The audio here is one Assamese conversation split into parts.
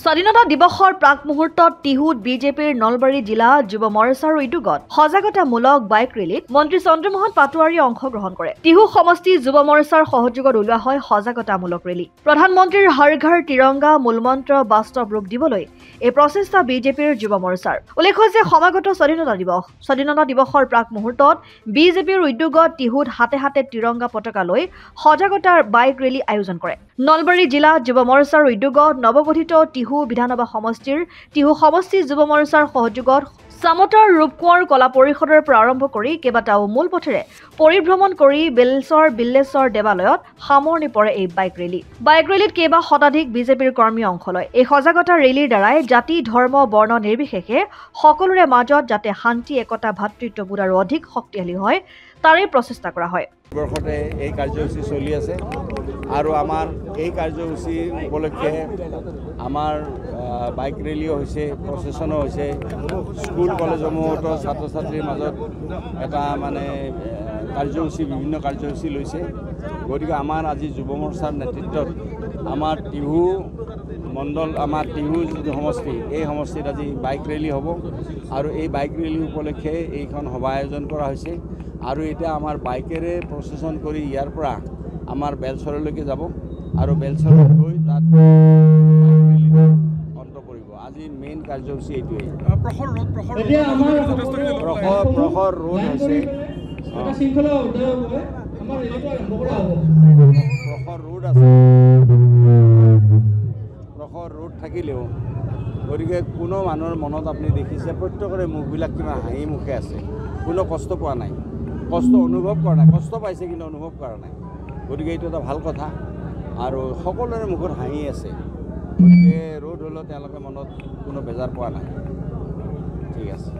স্বাধীনতা দিৱসৰ প্ৰাক মুহূৰ্তত টিহুত বিজেপিৰ নলবাৰী জিলা যুৱ মৰ্চাৰ উদ্যোগত সজাগতামূলক বাইক ৰেলীত মন্ত্ৰী চন্দ্ৰমোহন পাটোৱাৰীয়ে অংশগ্ৰহণ কৰে। টিহু সমষ্টি যুৱ মৰ্চাৰ সহযোগত ওলোৱা হয় সজাগতামূলক ৰেলী। প্ৰধানমন্ত্ৰীৰ হৰ ঘৰ তিৰংগা মূলমন্ত্ৰ বাস্তৱ ৰূপ দিবলৈ এই প্ৰচেষ্টা বিজেপিৰ যুৱ মৰ্চাৰ। উল্লেখ্য যে সমাগত স্বাধীনতা দিৱসৰ প্ৰাক মুহূৰ্তত বিজেপিৰ উদ্যোগত টিহুত হাতে হাতে তিৰংগা পতাকা লৈ সজাগতাৰ বাইক ৰেলী আয়োজন কৰে। নলবাৰী জিলা যুৱ মৰ্চাৰ উদ্যোগত নৱগঠিত টিহু বিধানসভা সমষ্টিৰ টিহু সমষ্টি যুৱ মৰ্চাৰ সহযোগত চামতাৰ ৰূপকোঁৱৰ কলা পৰিষদৰ পৰা আৰম্ভ কৰি কেইবাটাও মূল পথেৰে পৰিভ্ৰমণ কৰি বিল্লেশ্বৰ দেৱালয়ত সামৰণি পৰে এই বাইক ৰেলী। বাইক ৰেলীত কেইবা শতাধিক বিজেপিৰ কৰ্মীয়ে অংশ লয়। এই সজাগতা ৰেলীৰ দ্বাৰাই জাতি ধৰ্ম বৰ্ণ নিৰ্বিশেষে সকলোৰে মাজত যাতে শান্তি একতা ভাতৃত্ববোধ আৰু অধিক শক্তিশালী হয় তাৰে প্ৰচেষ্টা কৰা হয়। বৰ্ষতে এই কাৰ্যসূচী চলি আছে আৰু আমাৰ এই কাৰ্যসূচী উপলক্ষে আমাৰ বাইক ৰেলীও হৈছে, প্ৰচেছনো হৈছে। স্কুল কলেজসমূহতো ছাত্ৰ ছাত্ৰীৰ মাজত এটা কাৰ্যসূচী বিভিন্ন কাৰ্যসূচী লৈছে। গতিকে আমাৰ আজি যুৱ মৰ্চাৰ নেতৃত্বত আমাৰ টিহু মণ্ডল, আমাৰ টিহু যিটো সমষ্টি, এই সমষ্টিত আজি বাইক ৰেলী হ'ব আৰু এই বাইক ৰেলী উপলক্ষে এইখন সভা আয়োজন কৰা হৈছে। আৰু এতিয়া আমাৰ বাইকেৰে প্ৰচেছন কৰি ইয়াৰ পৰা আমাৰ বেলচৰলৈকে যাব আৰু বেলচৰত গৈ তাত অন্ত পৰিব। আজি মেইন কাৰ্যসূচী এইটোৱেই। প্ৰখৰ ৰোড হৈছে, প্ৰখৰ ৰোড থাকিলেও গতিকে কোনো মানুহৰ মনত আপুনি দেখিছে প্ৰত্যেকৰে মুখবিলাক কিমান হাঁহি মুখে আছে, কোনো কষ্ট পোৱা নাই, কষ্ট অনুভৱ কৰা নাই। কষ্ট পাইছে কিন্তু অনুভৱ কৰা নাই। গতিকে এইটো এটা ভাল কথা আৰু সকলোৰে মুখত হাঁহি আছে। গতিকে ৰোড হ'লেও তেওঁলোকে মনত কোনো বেজাৰ পোৱা নাই। ঠিক আছে।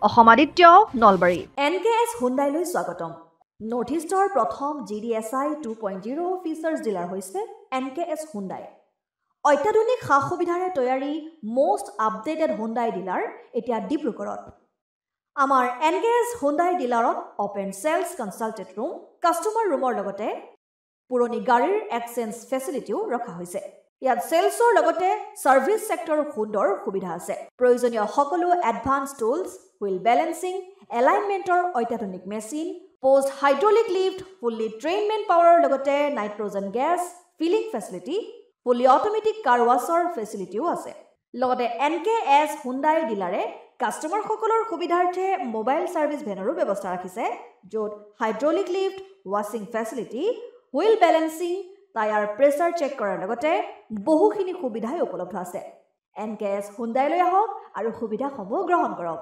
অসম আদিত্য, নলবাৰী। NKS হুণ্ডাইলৈ স্বাগতম। নৰ্থ ইষ্টৰ প্ৰথম GDSI 2.0 ফিচাৰ্ছ ডিলাৰ হৈছে NKS হুণ্ডাই। অত্যাধুনিক সা সুবিধাৰে তৈয়াৰী মষ্ট আপডেটেড হুণ্ডাই ডিলাৰ এতিয়া ডিব্ৰুগড়ত। আমাৰ NKS হুণ্ডাই ডিলাৰত অপেন চেলছ কনচাল্টেড ৰুম, কাষ্টমাৰ ৰুমৰ লগতে পুৰণি গাড়ীৰ এক্সচেঞ্জ ফেচিলিটিও ৰখা হৈছে। ইয়াত চেলছৰ লগতে ছাৰ্ভিচ ছেক্টৰৰ সুন্দৰ সুবিধা আছে। প্ৰয়োজনীয় সকলো এডভান্স টুলছ, হুইল বেলেন্সিং, এলাইনমেণ্টৰ অত্যাধুনিক machine, post hydraulic lift, fully trained men পাৱাৰৰ লগতে nitrogen gas filling facility, fully automatic car ৱাছৰ ফেচিলিটিও আছে। লগতে NKS হুণ্ডাই ডিলাৰে কাষ্টমাৰসকলৰ সুবিধাৰ্থে মোবাইল ছাৰ্ভিচ ভেনৰো ব্যৱস্থা ৰাখিছে, য'ত হাইড্ৰলিক লিফ্ট, ৱাছিং facility, wheel balancing, tyre pressure check কৰাৰ লগতে বহুখিনি সুবিধাই উপলব্ধ আছে। NKS হুণ্ডাইলৈ আহক আৰু সুবিধাসমূহ গ্ৰহণ কৰক।